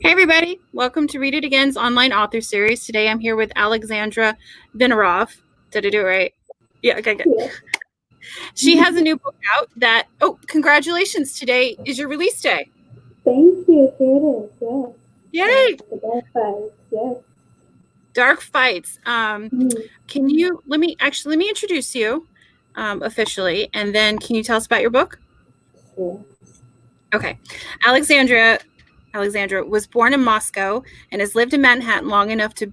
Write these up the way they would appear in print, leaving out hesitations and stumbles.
Hey everybody, welcome to Read It Again's online author series. Today I'm here with Alexandra Vinarov. Did I do it right? Yeah, okay, good. Yeah. She has a new book out that, congratulations, today is your release day. Thank you. Here it is. Yes. Yay! The Dark Fights. Yes. Dark Fights. Can you, let me introduce you officially, and then can you tell us about your book? Sure. Okay. Alexandra was born in Moscow and has lived in Manhattan long enough to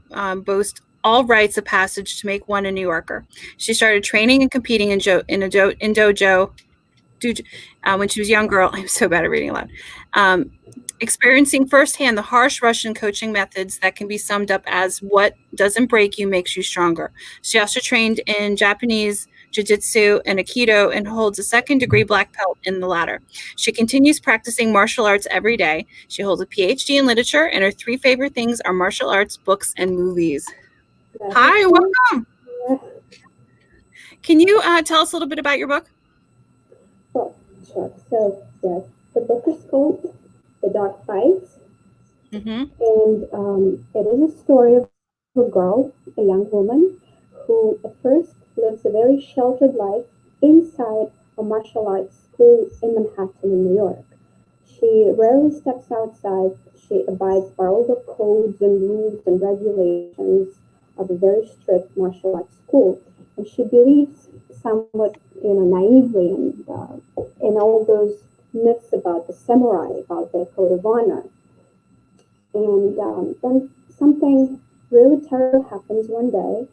boast all rites of passage to make one a New Yorker. She started training and competing in dojo when she was a young girl. I'm so bad at reading aloud. Experiencing firsthand the harsh Russian coaching methods that can be summed up as what doesn't break you makes you stronger. She also trained in Japanese jiu-jitsu and aikido and holds a second-degree black belt in the latter. She continues practicing martial arts every day. She holds a PhD in literature, and her three favorite things are martial arts, books, and movies. Hi, welcome. Yeah. Can you tell us a little bit about your book? Sure. So, yes, the book is called The Dark Fights. Mm-hmm. And it is a story of a girl, a young woman, who at first lives a very sheltered life inside a martial arts school in Manhattan, in New York. She rarely steps outside. She abides by all the codes and rules and regulations of a very strict martial arts school. And she believes somewhat, naively in all those myths about the samurai, about their code of honor. And then something really terrible happens one day,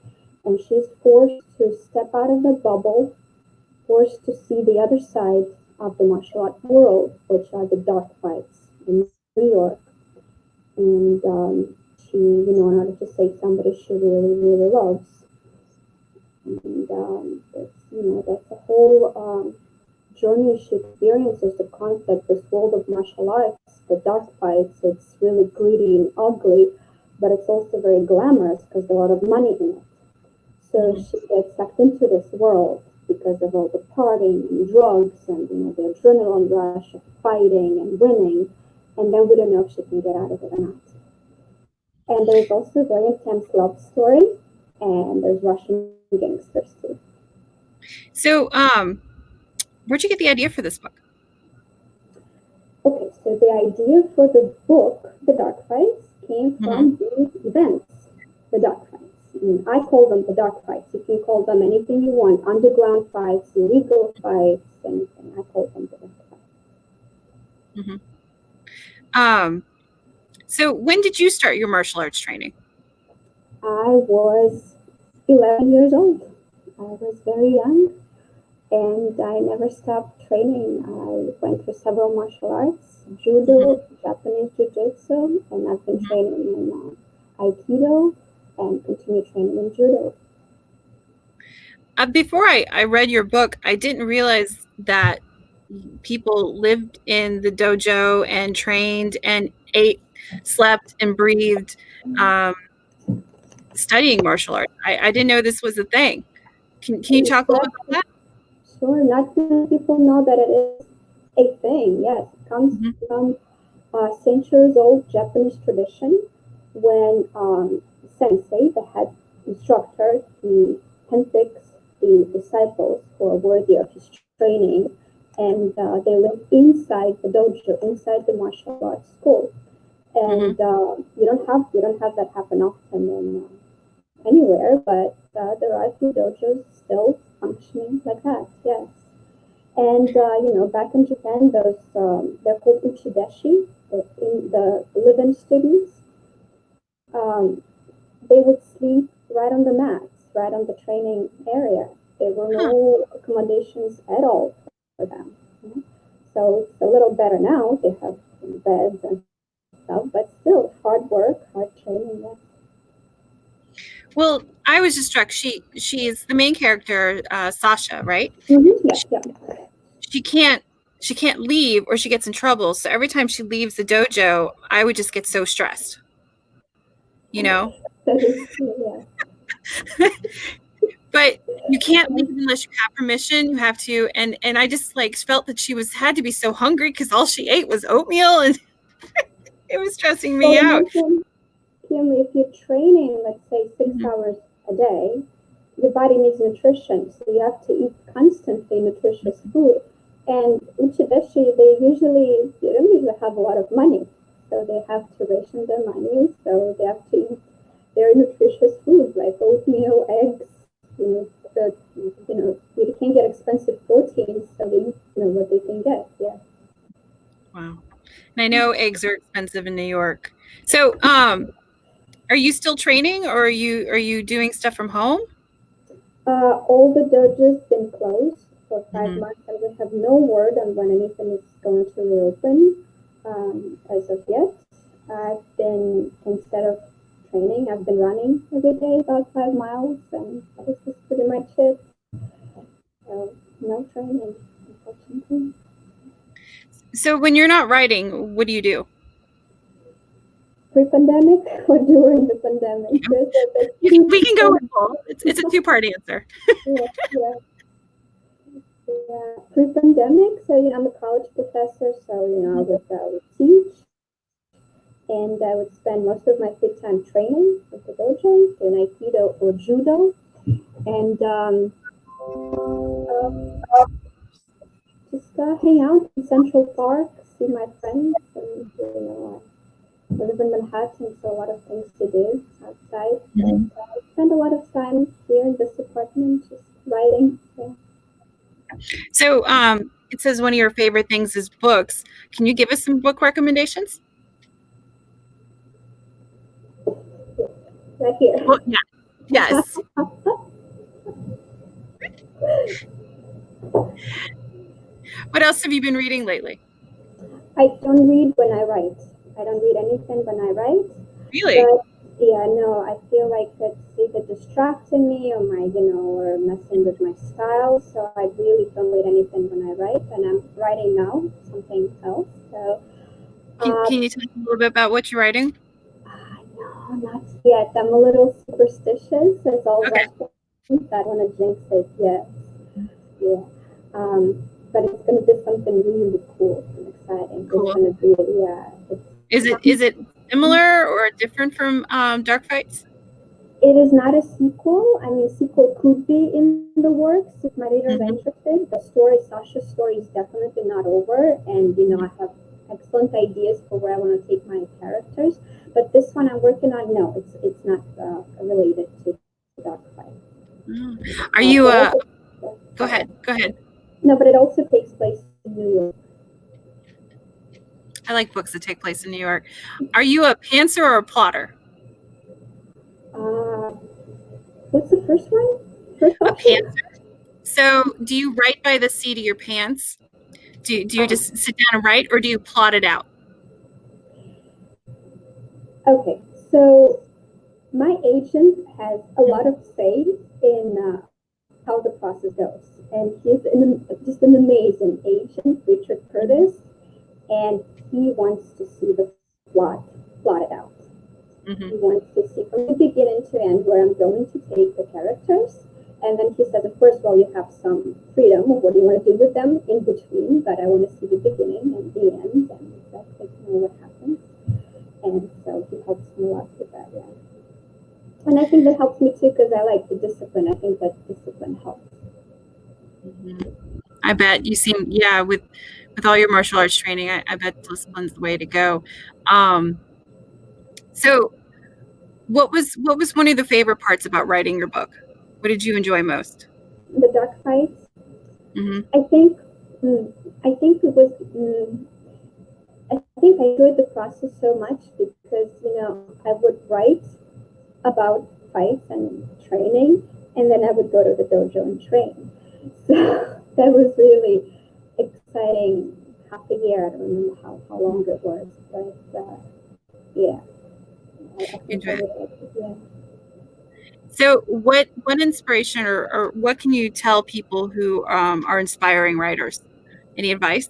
and she's forced to step out of the bubble, forced to see the other side of the martial art world, which are the dark fights in New York. And she, in order to save somebody she really, really loves. And that's a whole journey she experiences, the concept, this world of martial arts, the dark fights. It's really gritty and ugly, but it's also very glamorous because there's a lot of money in it. So she gets sucked into this world because of all the partying and drugs and the adrenaline rush of fighting and winning, and then we don't know if she can get out of it or not. And there's also a very intense love story, and there's Russian gangsters too. So, where'd you get the idea for this book? Okay, so the idea for the book, The Dark Fights, came from these events, the dark fights. I call them the dark fights. You can call them anything you want, underground fights, illegal fights, anything. I call them the dark fights. So when did you start your martial arts training? I was 11 years old. I was very young, and I never stopped training. I went through several martial arts, judo, Japanese jiu-jitsu, and I've been training in aikido and continue training in judo. Before I read your book, I didn't realize that people lived in the dojo and trained and ate, slept, and breathed studying martial arts. I didn't know this was a thing. Can you talk a little bit about that? Sure. Not many people know that it is a thing. Yes, it comes from centuries-old Japanese tradition when sensei, the head instructor, he handpicks the disciples who are worthy of his training, and they live inside the dojo, inside the martial arts school. And you don't have that happen often in anywhere, but there are a few dojos still functioning like that. Yes. And back in Japan, those they're called uchideshi, in the live-in students. They would sleep right on the mats, right on the training area. There were no accommodations at all for them. So it's a little better now. They have beds and stuff, but still hard work, hard training. Yes. Well, I was just struck. She's the main character, Sasha, right? Yeah. She can't leave or she gets in trouble. So every time she leaves the dojo, I would just get so stressed. That is true, yeah. But you can't leave unless you have permission. You have to, and I just felt that she had to be so hungry because all she ate was oatmeal, and It was stressing So me out. imagine, Kim, if you're training, let's say 6 hours a day, your body needs nutrition, so you have to eat constantly nutritious food. And Uchideshi, they don't usually have a lot of money, so they have to ration their money. So they have to eat very nutritious food like oatmeal, eggs. You can't get expensive proteins, so they eat what they can get. Yeah. Wow. And I know eggs are expensive in New York. So, are you still training, or are you doing stuff from home? All the dojos been closed for 5 months, and we have no word on when anything is going to reopen as of yet. Instead of training, I've been running every day about 5 miles, and this is pretty much it. So no training, unfortunately. So when you're not writing, what do you do? Pre-pandemic or during the pandemic? We can go with both. It's a two-part answer. Yeah, pre-pandemic, so I'm a college professor, so I would teach, and I would spend most of my free time training at the dojo, doing aikido or judo, and just hang out in Central Park, see my friends, and I live in Manhattan, so a lot of things to do outside. But I spend a lot of time here in this apartment, just writing. Yeah. So it says one of your favorite things is books. Can you give us some book recommendations? Right here. Well, yeah. Yes. What else have you been reading lately? I don't read when I write. I don't read anything when I write. Really? But yeah, no, I feel like it's either distracting me or or messing with my style. So I really don't read anything when I write, and I'm writing now something else. So can you tell us a little bit about what you're writing? No, not yet. I'm a little superstitious, as all Okay. Russians. I don't want to jinx it yet. Yeah. But it's going to be something really cool and exciting. Cool. It's going to be, yeah. Is it similar or different from Dark Fights? It is not a sequel. I mean, sequel could be in the works if my readers are interested. The story, Sasha's story, is definitely not over, and I have excellent ideas for where I want to take my characters. But this one I'm working on, no, it's not related to Dark Fight. Are you? Go ahead. Go ahead. No, but it also takes place in New York. I like books that take place in New York. Are you a pantser or a plotter? What's the first one? First option? A pantser. So, do you write by the seat of your pants? Do you just sit down and write, or do you plot it out? Okay, so my agent has a lot of say in how the process goes, and he's just an amazing agent, Richard Curtis, and he wants to see the plotted out. He wants to see from the beginning to end where I'm going to take the characters. And then he says, of course, well, you have some freedom of what you want to do with them in between, but I want to see the beginning and the end, and that's what happens. And so he helps me a lot with that, yeah. And I think that helps me too, because I like the discipline. I think that discipline helps. I bet you seem, yeah, with all your martial arts training, I bet discipline's the way to go. So what was one of the favorite parts about writing your book? What did you enjoy most? The Dark Fights. I think it was. I think I enjoyed the process so much because I would write about fights and training, and then I would go to the dojo and train. So that was really exciting. Half a year. I don't remember how long it was, but yeah. Yeah. So what inspiration or what can you tell people who are inspiring writers? Any advice?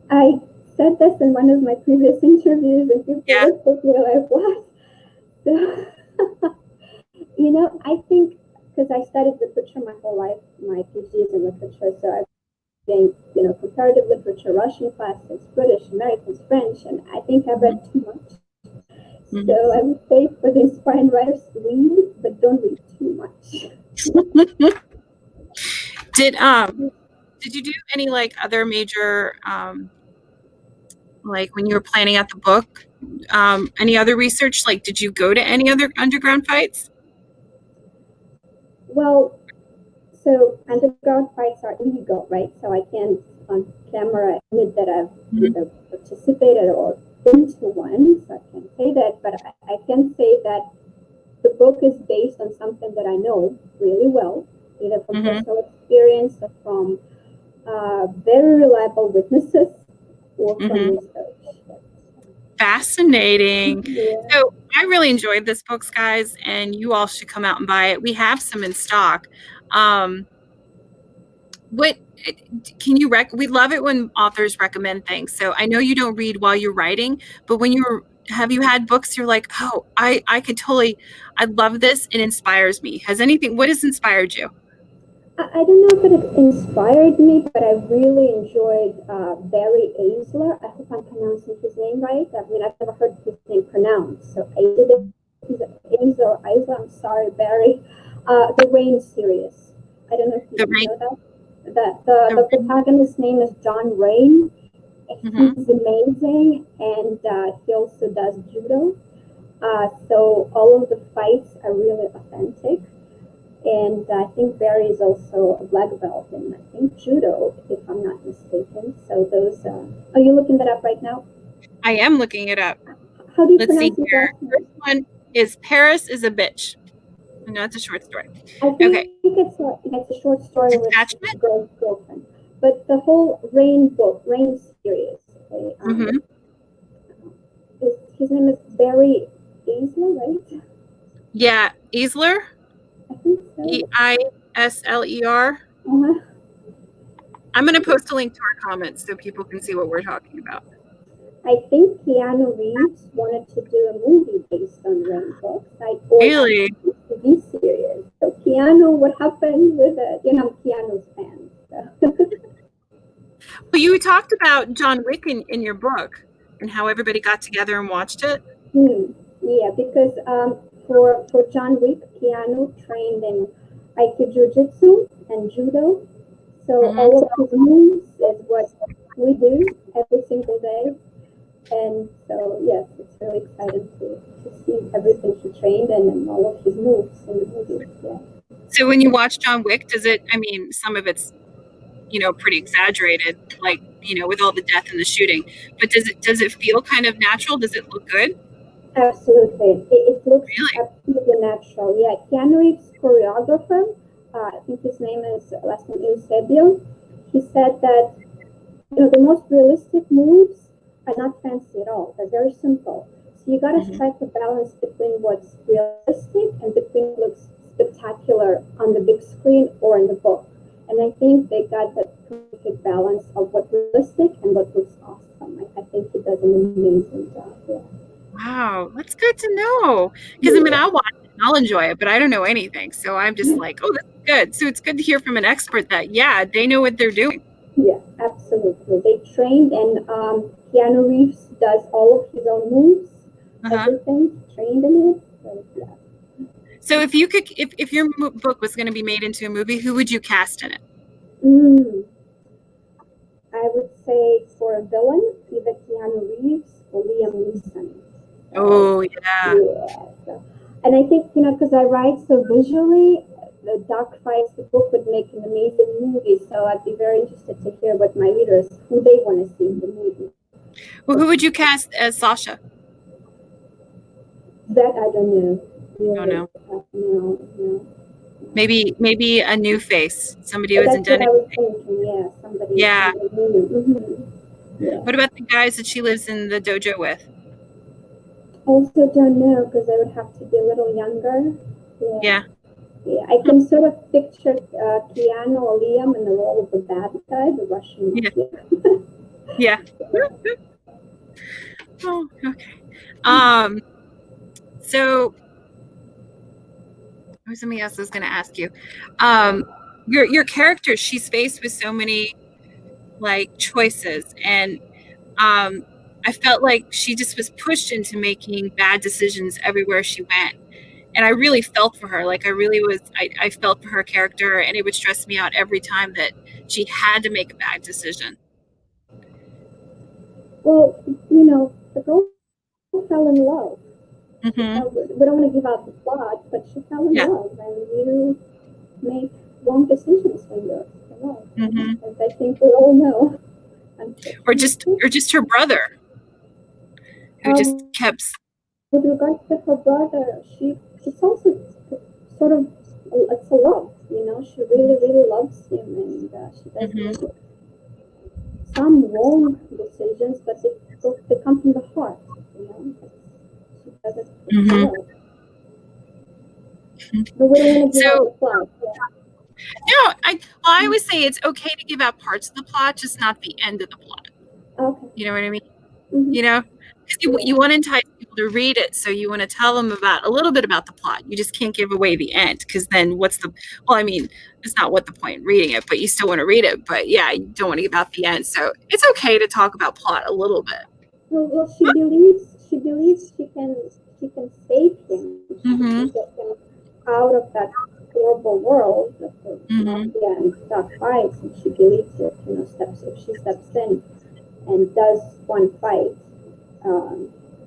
I said this in one of my previous interviews, and people looked at me like, what? So, I think because I studied literature my whole life, my PhD is in literature, so comparative literature, Russian classics, British, Americans, French, and I think I've read too much. Mm-hmm. So I would say for the inspiring writers, read, but don't read too much. Did you do any like other major like when you were planning out the book, any other research? Like, did you go to any other underground fights? Well, so underground fights are illegal, right? So I can't on camera admit that I've either participated or been to one. So I can't say that, but I can say that the book is based on something that I know really well, either from personal experience or from very reliable witnesses or from research. Fascinating. Yeah. So I really enjoyed this book, guys, and you all should come out and buy it. We have some in stock. What can you we love it when authors recommend things. So I know you don't read while you're writing, but when have you had books you're like, oh, I could totally, I love this, it inspires me. What has inspired you? I don't know if it inspired me, but I really enjoyed Barry Eisler. I hope I'm pronouncing his name right. I mean, I've never heard his name pronounced. So Eisler, I'm sorry, Barry. The Rain series. I don't know if you know that. The protagonist's name is John Rain. He's amazing, and he also does judo. So all of the fights are really authentic. And I think Barry is also a black belt in, I think, judo, if I'm not mistaken. So those, are you looking that up right now? I am looking it up. How do you pronounce it? First one is Paris is a Bitch. No, it's a short story. I think it's a short story with his girlfriend. But the whole Rain series, his name is Barry Eisler, right? Yeah, Eisler. I think so. Eisler. I'm going to post a link to our comments so people can see what we're talking about. I think Keanu Reeves wanted to do a movie based on Rain books. Really? TV series. So Keanu, what happened with it? I'm Keanu's fan. So. Well, you talked about John Wick in your book and how everybody got together and watched it. Yeah, because for John Wick, Keanu trained in Aikido and Judo. So all of his moves is what we do every single day. And so, yes, it's really exciting to see everything he trained and all of his moves in the movie. Yeah. So when you watch John Wick, some of it's, pretty exaggerated, like, with all the death and the shooting, but does it feel kind of natural? Does it look good? Absolutely. It looks really absolutely natural. Yeah, Keanu Reeves' choreographer, I think his name is last name Eusebio. He said that the most realistic moves are not fancy at all. They're very simple. So you got to strike the balance between what's realistic and between what looks spectacular on the big screen or in the book. And I think they got the perfect balance of what's realistic and what looks awesome. I think he does an amazing job. Yeah. Wow, that's good to know. Because I'll watch it and I'll enjoy it, but I don't know anything. So I'm just like, oh, that's good. So it's good to hear from an expert that, they know what they're doing. Yeah, absolutely. They trained, and Keanu Reeves does all of his own moves, everything, trained in it. So, yeah. So if you could, if your book was going to be made into a movie, who would you cast in it? I would say for a villain, either Keanu Reeves or Liam Neeson. Oh, yeah. Yeah. So, and I think, because I write so visually, the dark fights, the book would make an amazing movie. So I'd be very interested to hear what my readers, who they want to see in the movie. Well, who would you cast as Sasha? That I don't know. Really. Oh, no. No. Maybe a new face, somebody who hasn't done it. I was thinking, yeah, somebody. Yeah. Yeah. What about the guys that she lives in the dojo with? Also don't know, because I would have to be a little younger. Yeah. Yeah, I can sort of picture Keanu or Liam in the role of the bad guy, the Russian Mafiosi. Yeah. Oh, okay. So there's something else I was going to ask you. Your character, she's faced with so many like choices, and I felt like she just was pushed into making bad decisions everywhere she went. And I really felt for her. Like I felt for her character, and it would stress me out every time that she had to make a bad decision. Well, the girl fell in love. Mm-hmm. We don't want to give out the plot, but she fell in Yeah. love, and you make wrong decisions when you're in love. Mm-hmm. As I think we all know. Or just her brother, who just kept. With regards to her brother, she's also sort of, it's a love, she really, really loves him, and she does Mm-hmm. make some wrong decisions, but they come from the heart, she does it with Mm-hmm. love. But we don't want to give out the plot. No, I always say it's okay to give out parts of the plot, just not the end of the plot. Okay. You know what I mean? Mm-hmm. Because you want to entice people to read it, so you want to tell them about a little bit about the plot. You just can't give away the end, because then it's not what the point in reading it, but you still want to read it. But yeah, you don't want to give out the end, so it's okay to talk about plot a little bit. Well, she believes she can save him. She can get him out of that horrible world of the mafia and stuff fights, and she believes it. If she steps in and does one fight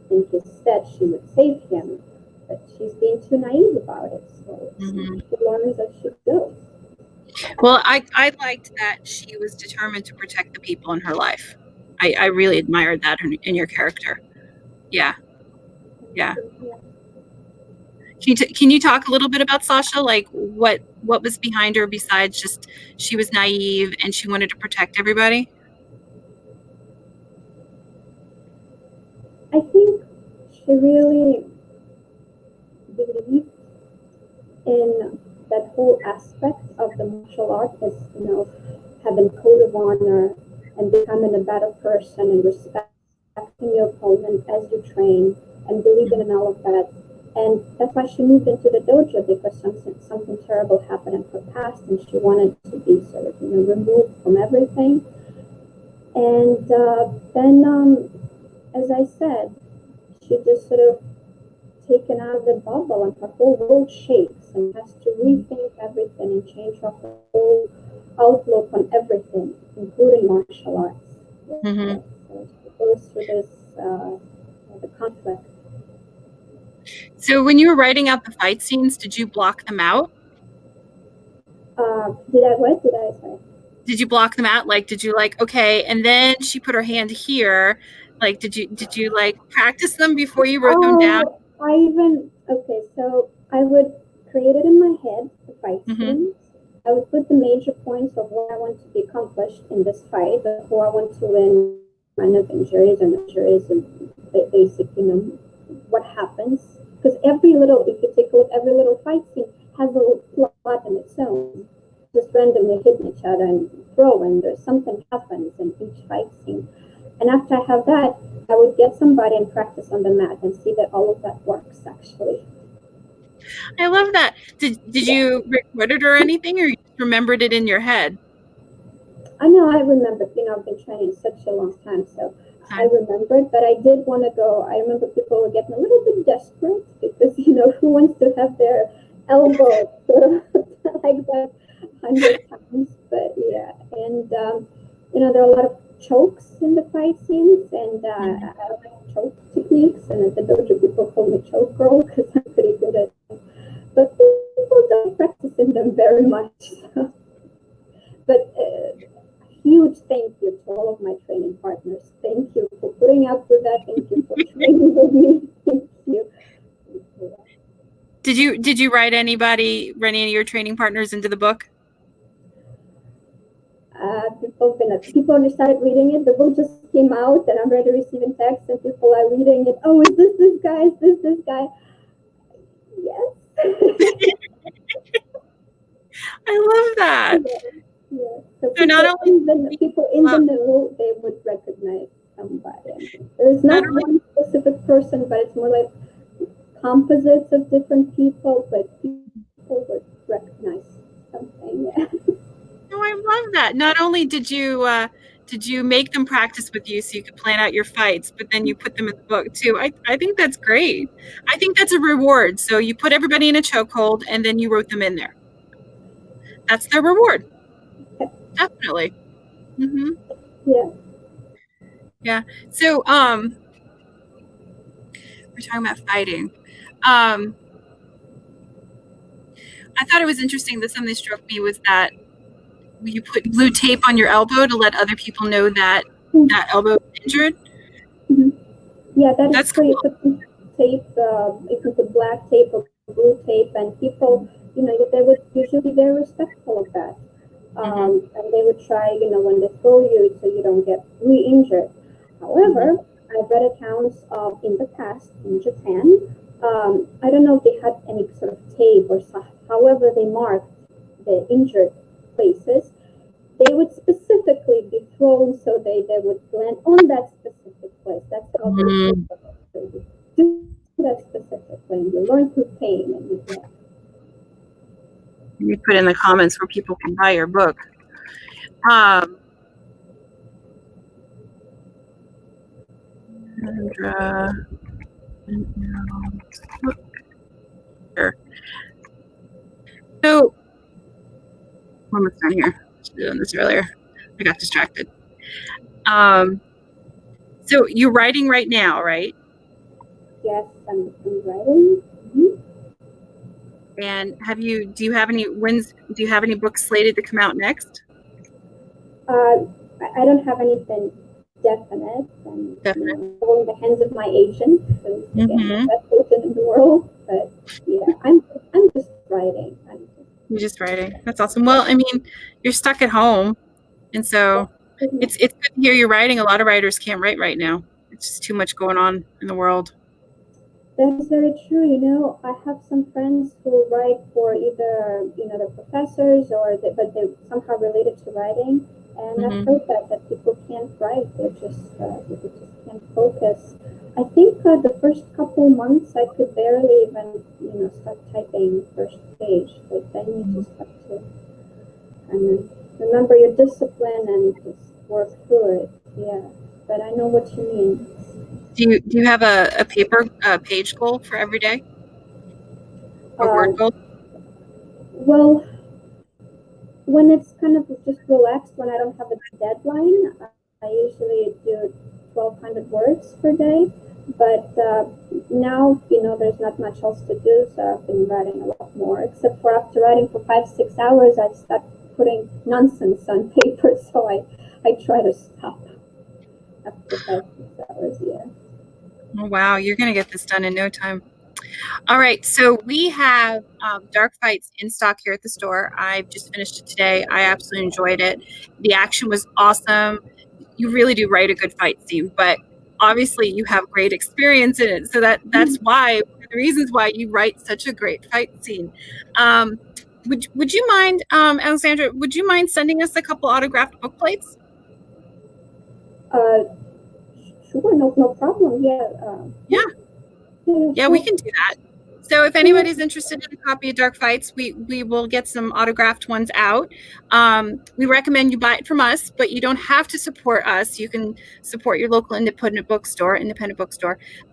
in his stead, she would save him. But she's being too naive about it, so she learns as she goes. Well, I liked that she was determined to protect the people in her life. I really admired that in your character. Yeah. Can you talk a little bit about Sasha? Like what was behind her besides just she was naive and she wanted to protect everybody? I think she really believed in that whole aspect of the martial art as, having code of honor and becoming a better person and respecting your opponent as you train and believing in all of that. And that's why she moved into the dojo, because something terrible happened in her past, and she wanted to be sort of, removed from everything. And then, as I said, she just sort of taken out of the bubble, and her whole world shakes, and has to rethink everything and change her whole outlook on everything, including martial arts. Mm-hmm. So she goes through this the conflict. So when you were writing out the fight scenes, did you block them out? What did I say? Did you block them out? Like, did you okay, and then she put her hand here. Like, did you practice them before you wrote them down? So I would create it in my head, the fight scenes. I would put the major points of what I want to be accomplished in this fight, who I want to win, kind of injuries and basic, what happens. Because if you take a look, every little fight scene has a little plot in its own. Just randomly hitting each other and throw, and there's something happens in each fight scene. And after I have that, I would get somebody and practice on the mat and see that all of that works, actually. I love that. Did you record it or anything, or you just remembered it in your head? I know I remembered. I've been training such a long time, so I remembered. But I did want to go. I remember people were getting a little bit desperate because, who wants to have their elbow sort of like that 100 times? But yeah, and there are a lot of chokes in the fight scenes, and I like choke techniques. And at the dojo, people call me choke girl because I'm pretty good at it. But people don't practice in them very much. So. But huge thank you to all of my training partners. Thank you for putting up with that. Thank you for training with me. Thank you. Did you write any of your training partners into the book? People started reading it. The book just came out, and I'm already receiving texts, and people are reading it. Oh, is this guy? Is this guy? Yes. I love that. Yeah. So people in the know, they would recognize somebody. I mean, there's not one specific person, but it's more like composites of different people, but people would recognize something. Yeah. Oh, I love that. Not only did you did you make them practice with you so you could plan out your fights, but then you put them in the book too? I think that's great. I think that's a reward. So you put everybody in a chokehold and then you wrote them in there. That's their reward. Definitely. Mm-hmm. Yeah. Yeah. So we're talking about fighting. I thought it was interesting that something struck me was that you put blue tape on your elbow to let other people know that that elbow is injured. Mm-hmm. Yeah, That's true. cool. You could tape, you could put black tape or blue tape, and people, they would usually be very respectful of that. And they would try, when they throw you so you don't get re-injured. However, I've read accounts of in the past in Japan. I don't know if they had any sort of tape or however they marked the injured places. They would specifically be thrown so they would land on that specific place. That's how they do that specifically. And you learn through pain, and you put in the comments where people can buy your book. Sure. So, we're almost done here. I should have done this earlier. I got distracted. So you're writing right now, right? Yes, I'm writing. Mm-hmm. And do you have any books slated to come out next? I don't have anything definite. I'm holding the hands of my agent, because again, that's person in the world. But yeah, I'm just writing. You're just writing. That's awesome. Well, I mean, you're stuck at home, and so it's good to hear you're writing. A lot of writers can't write right now. It's just too much going on in the world. That's very true. I have some friends who write for either the professors but they're somehow related to writing. And I've heard that people can't write. They just can't focus. I think the first couple months I could barely even start typing first page. But then you just have to remember your discipline and just work through it. Yeah, but I know what you mean. Do you have a paper page goal for every day? A word goal? Well, when it's kind of just relaxed, when I don't have a deadline, I usually do 1,200 words per day. But now, there's not much else to do, so I've been writing a lot more. Except for after writing for 5-6 hours, I start putting nonsense on paper, so I try to stop after 5-6 hours. Yeah. Oh, wow, you're going to get this done in no time. All right, so we have Dark Fights in stock here at the store. I've just finished it today. I absolutely enjoyed it. The action was awesome. You really do write a good fight scene, but obviously you have great experience in it. So that's why, one of the reasons why you write such a great fight scene. Would you mind, Alexandra, would you mind sending us a couple autographed book plates? Sure, no problem. Yeah, we can do that. So if anybody's interested in a copy of Dark Fights, we will get some autographed ones out. We recommend you buy it from us, but you don't have to support us. You can support your local independent bookstore.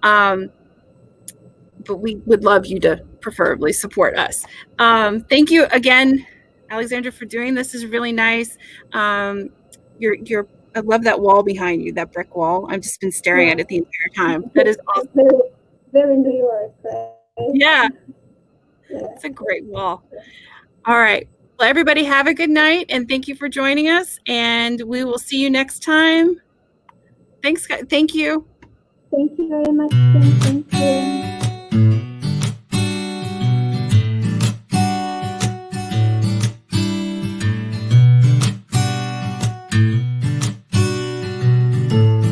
But we would love you to preferably support us. Thank you again, Alexandra, for doing this. This is really nice. I love that wall behind you, that brick wall. I've just been staring at it the entire time. That is awesome. Very New York, right? Yeah. It's a great wall. All right. Well, everybody have a good night, and thank you for joining us, and we will see you next time. Thanks, guys. Thank you. Thank you very much, Kim. Thank you.